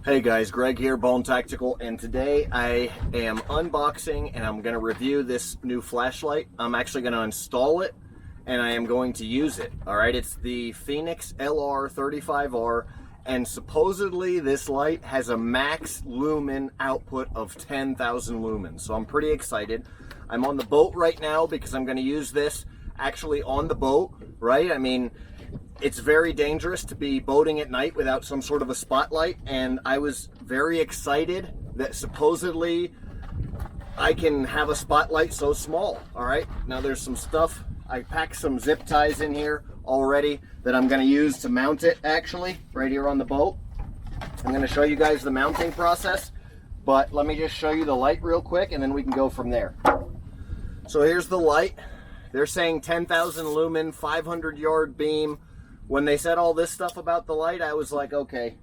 Hey guys, Greg here, Bone Tactical, and today I am unboxing and I'm going to review this new flashlight. I'm actually going to install it and I am going to use it. Alright, it's the Fenix LR35R, and supposedly this light has a max lumen output of 10,000 lumens. So I'm pretty excited. I'm on the boat right now because I'm going to use this actually on the boat, right? I mean, it's very dangerous to be boating at night without some sort of a spotlight, and I was very excited that supposedly I can have a spotlight so small. All right, now there's some stuff. I packed some zip ties in here already that I'm going to use to mount it, actually, right here on the boat. I'm going to show you guys the mounting process, but let me just show you the light real quick and then we can go from there. So here's the light. They're saying 10,000 lumen, 500-yard beam. When they said all this stuff about the light, I was like, okay,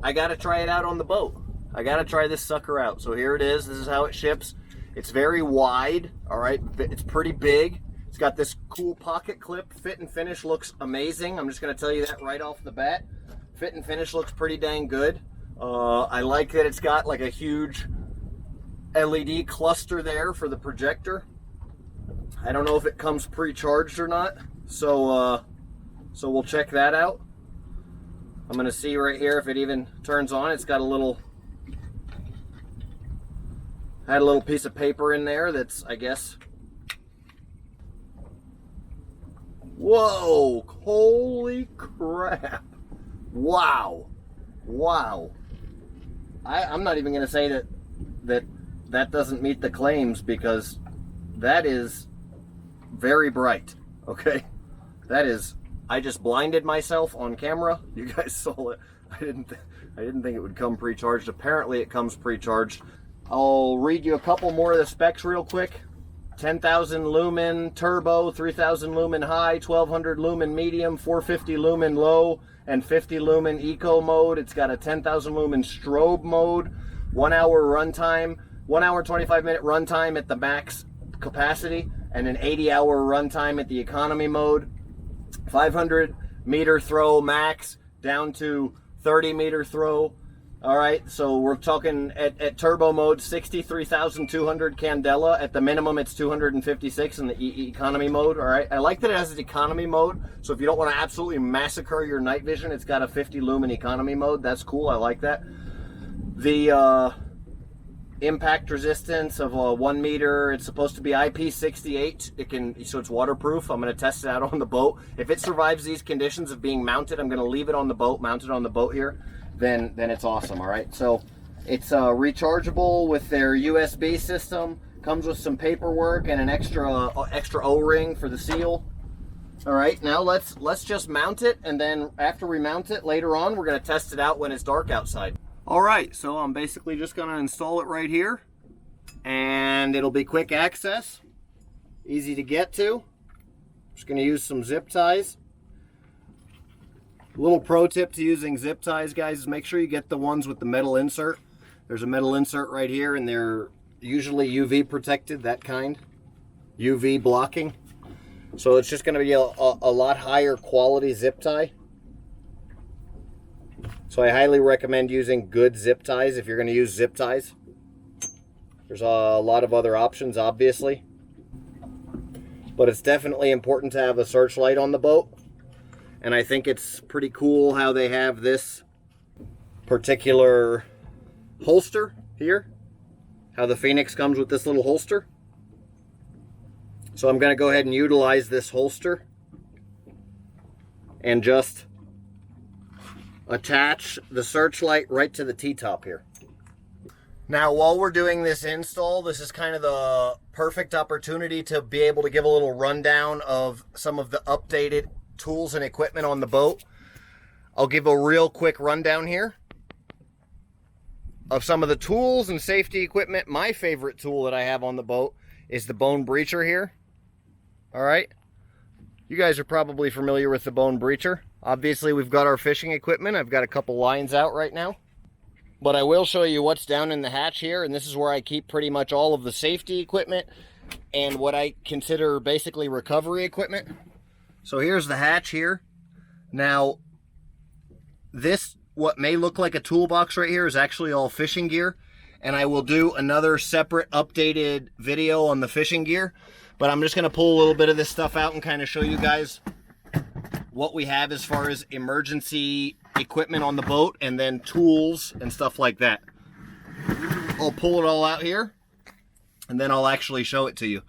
I got to try it out on the boat. I got to try this sucker out. So here it is. This is how it ships. It's very wide, all right? It's pretty big. It's got this cool pocket clip. Fit and finish looks amazing. I'm just going to tell you that right off the bat. Fit and finish looks pretty dang good. I like that it's got like a huge LED cluster there for the projector. I don't know if it comes pre-charged or not. So we'll check that out. I'm going to see right here if it even turns on. It's got a little piece of paper in there that's, I guess. Whoa, holy crap. Wow. Wow. I'm not even going to say that doesn't meet the claims, because that is very bright. Okay? That is, I just blinded myself on camera. You guys saw it. I didn't think it would come pre-charged. Apparently it comes pre-charged. I'll read you a couple more of the specs real quick. 10,000 lumen turbo, 3,000 lumen high, 1,200 lumen medium, 450 lumen low, and 50 lumen eco mode. It's got a 10,000 lumen strobe mode, 1 hour runtime, 1 hour 25-minute runtime at the max capacity, and an 80-hour runtime at the economy mode. 500-meter throw max down to 30-meter throw. All right, so we're talking at turbo mode, 63,200 candela. At the minimum, it's 256 in the economy mode. All right, I like that it has an economy mode. So if you don't want to absolutely massacre your night vision, it's got a 50 lumen economy mode. That's cool. I like that. The impact resistance of 1 meter. It's supposed to be IP68. So it's waterproof. I'm going to test it out on the boat. If it survives these conditions of being mounted, I'm going to leave it on the boat, mounted on the boat here. Then it's awesome. All right, so it's rechargeable with their USB system. Comes with some paperwork and an extra O-ring for the seal. All right, now let's just mount it, and then after we mount it later on, we're going to test it out when it's dark outside. All right, so I'm basically just going to install it right here, and it'll be quick access, easy to get to. Just going to use some zip ties. Little pro tip to using zip ties, guys, is make sure you get the ones with the metal insert. There's a metal insert right here, and they're usually UV protected, that kind, UV blocking. So it's just going to be a lot higher quality zip tie. So I highly recommend using good zip ties if you're going to use zip ties. There's a lot of other options, obviously, but it's definitely important to have a searchlight on the boat. And I think it's pretty cool how they have this particular holster here, how the Fenix comes with this little holster. So I'm going to go ahead and utilize this holster and just attach the searchlight right to the T-top here. Now, while we're doing this install, this is kind of the perfect opportunity to be able to give a little rundown of some of the updated tools and equipment on the boat. I'll give a real quick rundown here of some of the tools and safety equipment. My favorite tool that I have on the boat is the bone breacher here. All right, you guys are probably familiar with the bone breacher. Obviously, we've got our fishing equipment. I've got a couple lines out right now, but I will show you what's down in the hatch here, and this is where I keep pretty much all of the safety equipment and what I consider basically recovery equipment. So here's the hatch here. Now, this what may look like a toolbox right here is actually all fishing gear. And I will do another separate updated video on the fishing gear. But I'm just going to pull a little bit of this stuff out and kind of show you guys what we have as far as emergency equipment on the boat, and then tools and stuff like that. I'll pull it all out here, and then I'll actually show it to you.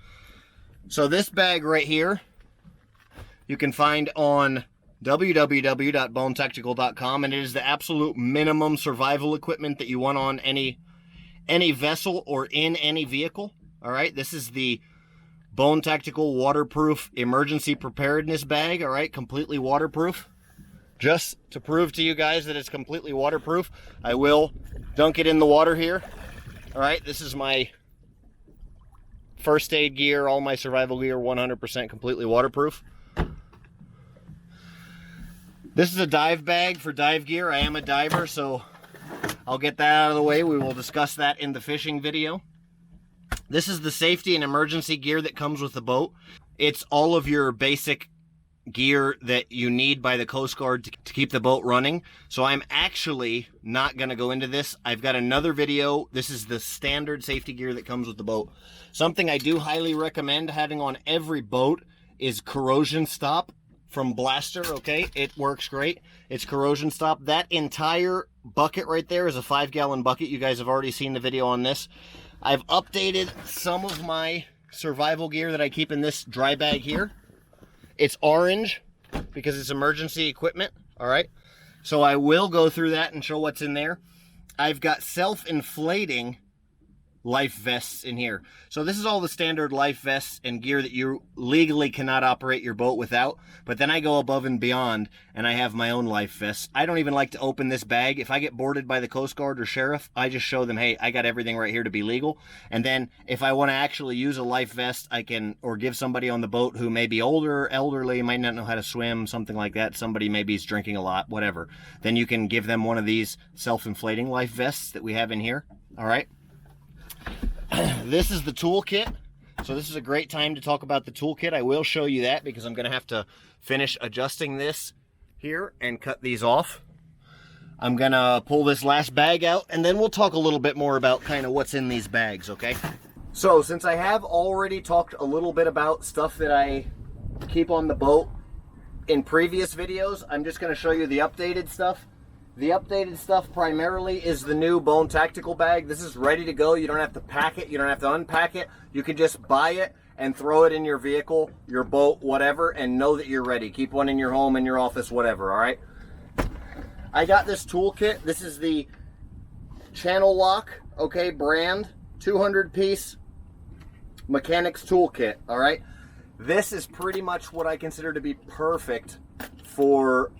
So this bag right here, you can find on www.bonetactical.com, and it is the absolute minimum survival equipment that you want on any vessel or in any vehicle. All right, this is the Bone Tactical waterproof emergency preparedness bag. All right, completely waterproof. Just to prove to you guys that it's completely waterproof, I will dunk it in the water here. All right, this is my first aid gear, all my survival gear, 100% completely waterproof. This is a dive bag for dive gear. I am a diver, so I'll get that out of the way. We will discuss that in the fishing video. This is the safety and emergency gear that comes with the boat. It's all of your basic gear that you need by the Coast Guard to keep the boat running. So I'm actually not going to go into this. I've got another video. This is the standard safety gear that comes with the boat. Something I do highly recommend having on every boat is corrosion stop from Blaster. Okay, it works great. It's corrosion stop. That entire bucket right there is a 5-gallon bucket. You guys have already seen the video on this. I've updated some of my survival gear that I keep in this dry bag here. It's orange because it's emergency equipment. All right, so I will go through that and show what's in there. I've got self-inflating life vests in here. So this is all the standard life vests and gear that you legally cannot operate your boat without. But then I go above and beyond, and I have my own life vests. I don't even like to open this bag. If I get boarded by the Coast Guard or sheriff, I just show them, hey, I got everything right here to be legal. And then if I want to actually use a life vest, I can, or give somebody on the boat who may be older, elderly, might not know how to swim, something like that. Somebody maybe is drinking a lot, whatever. Then you can give them one of these self-inflating life vests that we have in here. All right. This is the toolkit. So this is a great time to talk about the toolkit. I will show you that because I'm going to have to finish adjusting this here and cut these off. I'm going to pull this last bag out, and then we'll talk a little bit more about kind of what's in these bags, okay? So since I have already talked a little bit about stuff that I keep on the boat in previous videos, I'm just going to show you the updated stuff. The updated stuff primarily is the new Bone Tactical bag. This is ready to go. You don't have to pack it. You don't have to unpack it. You can just buy it and throw it in your vehicle, your boat, whatever, and know that you're ready. Keep one in your home, in your office, whatever, all right? I got this toolkit. This is the Channel Lock, okay, brand, 200-piece mechanics toolkit, all right? This is pretty much what I consider to be perfect for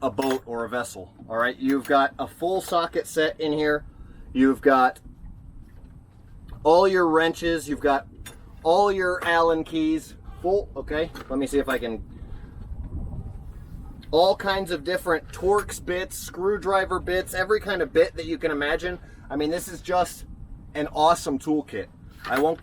a boat or a vessel. All right, you've got a full socket set in here. You've got all your wrenches. You've got all your Allen keys full. Okay, let me see if I can. All kinds of different Torx bits, screwdriver bits, every kind of bit that you can imagine. I mean, this is just an awesome toolkit. I won't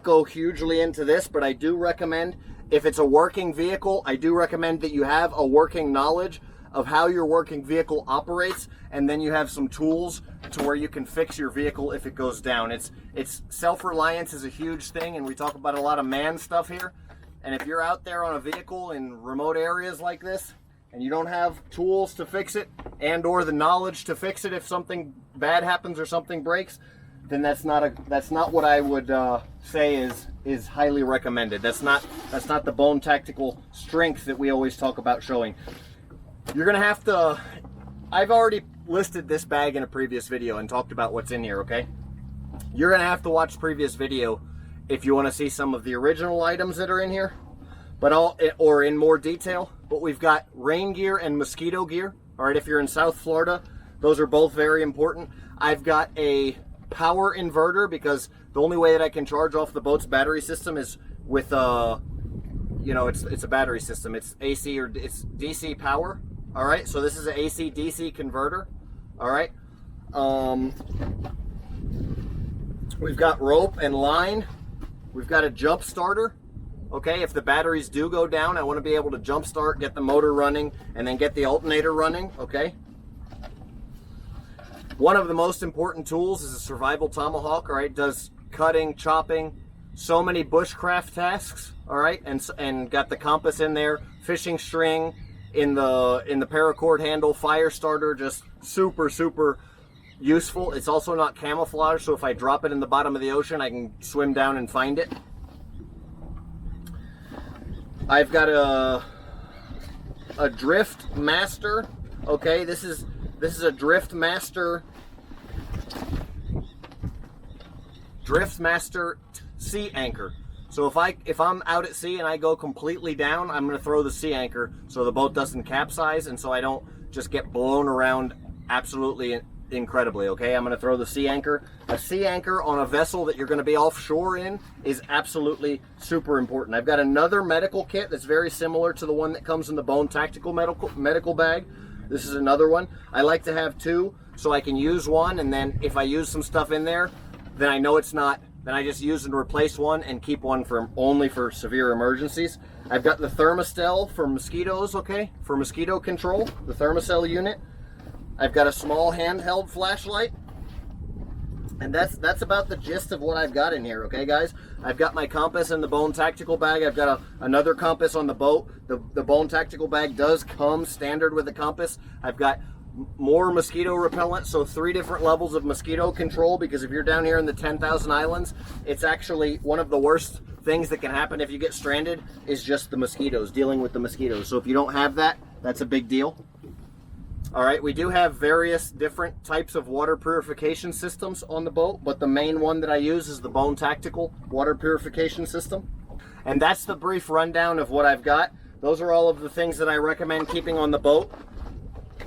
go hugely into this, but I do recommend, if it's a working vehicle, I do recommend that you have a working knowledge of how your working vehicle operates, and then you have some tools to where you can fix your vehicle if it goes down. It's self-reliance is a huge thing, and we talk about a lot of man stuff here. And if you're out there on a vehicle in remote areas like this, and you don't have tools to fix it, and or the knowledge to fix it if something bad happens or something breaks, then that's not what I would say is highly recommended. That's not the Bone Tactical strength that we always talk about showing. You're gonna have to, I've already listed this bag in a previous video and talked about what's in here, okay? You're gonna have to watch the previous video if you wanna see some of the original items that are in here, or in more detail. But we've got rain gear and mosquito gear, all right? If you're in South Florida, those are both very important. I've got a power inverter because the only way that I can charge off the boat's battery system is with, you know, it's a battery system. It's AC or it's DC power. All right, so this is an AC DC converter. All right, we've got rope and line. We've got a jump starter. Okay, if the batteries do go down, I want to be able to jump start, get the motor running, and then get the alternator running. Okay, One of the most important tools is a survival tomahawk, all right? It does cutting, chopping, so many bushcraft tasks, all right? And got the compass in there, fishing string in the paracord handle, fire starter, just super, super useful. It's also not camouflage, so if I drop it in the bottom of the ocean, I can swim down and find it. I've got a Drift Master. Okay, this is a Drift Master sea anchor. So if I'm out at sea and I go completely down, I'm going to throw the sea anchor so the boat doesn't capsize and so I don't just get blown around absolutely incredibly. Okay, I'm going to throw the sea anchor. A sea anchor on a vessel that you're going to be offshore in is absolutely super important. I've got another medical kit that's very similar to the one that comes in the Bone Tactical medical bag. This is another one. I like to have two so I can use one, and then if I use some stuff in there, then I know it's not, then I just use and replace one and keep one for only for severe emergencies. I've got the Thermostel for mosquitoes, okay, for mosquito control, the Thermostel unit. I've got a small handheld flashlight, and that's about the gist of what I've got in here, okay guys? I've got my compass in the Bone Tactical bag. I've got another compass on the boat. The Bone Tactical bag does come standard with the compass. I've got more mosquito repellent, so 3 different levels of mosquito control, because if you're down here in the 10,000 islands, it's actually one of the worst things that can happen if you get stranded is just the mosquitoes, dealing with the mosquitoes. So if you don't have that, that's a big deal. All right, we do have various different types of water purification systems on the boat, but the main one that I use is the Bone Tactical water purification system. And that's the brief rundown of what I've got. Those are all of the things that I recommend keeping on the boat.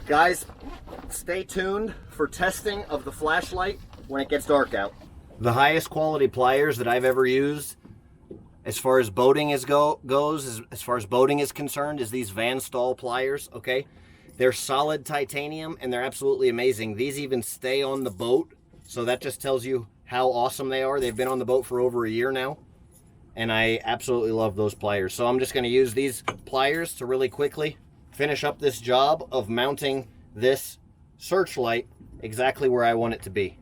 Guys, stay tuned for testing of the flashlight when it gets dark out. The highest quality pliers that I've ever used as far as boating as far as boating is concerned, is these Van Staal pliers, okay? They're solid titanium and they're absolutely amazing. These even stay on the boat, so that just tells you how awesome they are. They've been on the boat for over a year now, and I absolutely love those pliers. So I'm just going to use these pliers to really quickly finish up this job of mounting this searchlight exactly where I want it to be.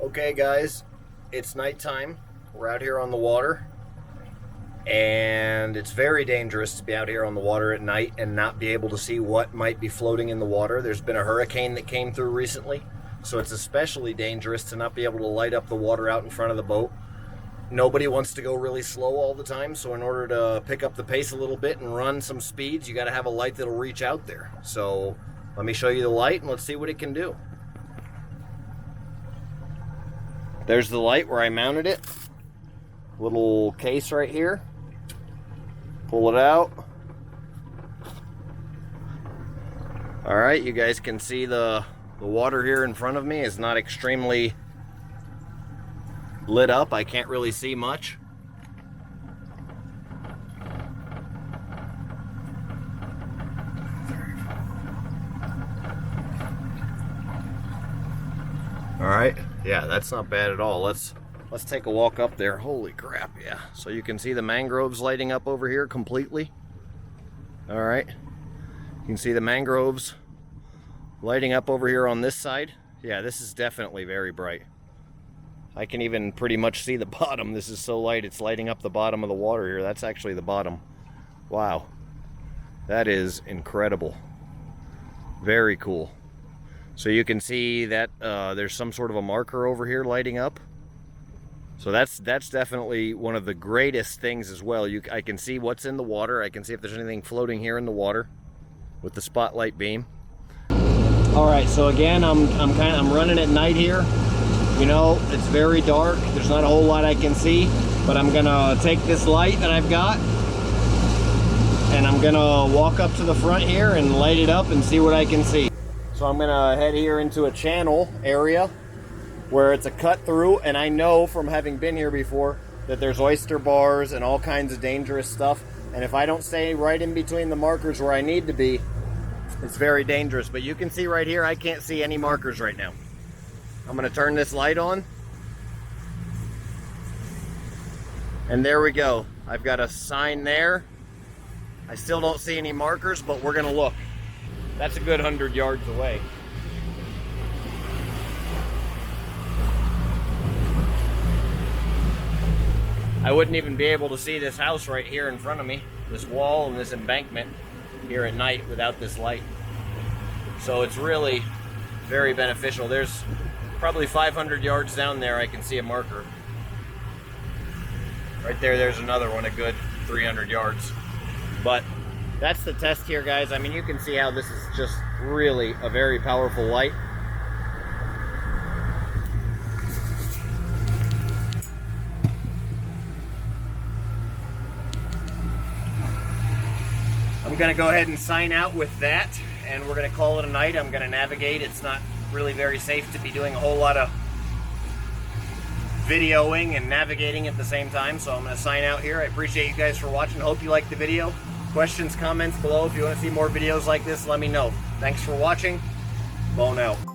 Okay guys, it's nighttime. We're out here on the water, and it's very dangerous to be out here on the water at night and not be able to see what might be floating in the water. There's been a hurricane that came through recently, so it's especially dangerous to not be able to light up the water out in front of the boat. Nobody wants to go really slow all the time, so in order to pick up the pace a little bit and run some speeds, you got to have a light that'll reach out there. So let me show you the light and let's see what it can do. There's the light where I mounted it. Little case right here. Pull it out. All right, you guys can see the water here in front of me is not extremely lit up. I can't really see much. All right, yeah, that's not bad at all. Let's take a walk up there. Holy crap, yeah. So you can see the mangroves lighting up over here completely. All right, you can see the mangroves lighting up over here on this side. Yeah, this is definitely very bright. I can even pretty much see the bottom. This is so light, it's lighting up the bottom of the water here. That's actually the bottom. Wow, that is incredible. Very cool. So you can see that there's some sort of a marker over here lighting up. So that's definitely one of the greatest things as well. I can see what's in the water. I can see if there's anything floating here in the water with the spotlight beam. All right, so again, I'm running at night here. You know, it's very dark. There's not a whole lot I can see, but I'm gonna take this light that I've got and I'm gonna walk up to the front here and light it up and see what I can see. So I'm gonna head here into a channel area where it's a cut through, and I know from having been here before that there's oyster bars and all kinds of dangerous stuff, and if I don't stay right in between the markers where I need to be, it's very dangerous. But you can see right here, I can't see any markers right now. I'm gonna turn this light on, And there we go. I've got a sign there. I still don't see any markers, but we're gonna look. That's a good 100 yards away. I wouldn't even be able to see this house right here in front of me, this wall and this embankment here at night without this light. So it's really very beneficial. There's probably 500 yards down there, I can see a marker. Right there, there's another one, a good 300 yards. But that's the test here, guys. I mean, you can see how this is just really a very powerful light. I'm gonna go ahead and sign out with that, and we're gonna call it a night. I'm gonna navigate. It's not really very safe to be doing a whole lot of videoing and navigating at the same time, so I'm gonna sign out here. I appreciate you guys for watching. Hope you liked the video. Questions, comments below. If you want to see more videos like this, let me know. Thanks for watching. Bone out.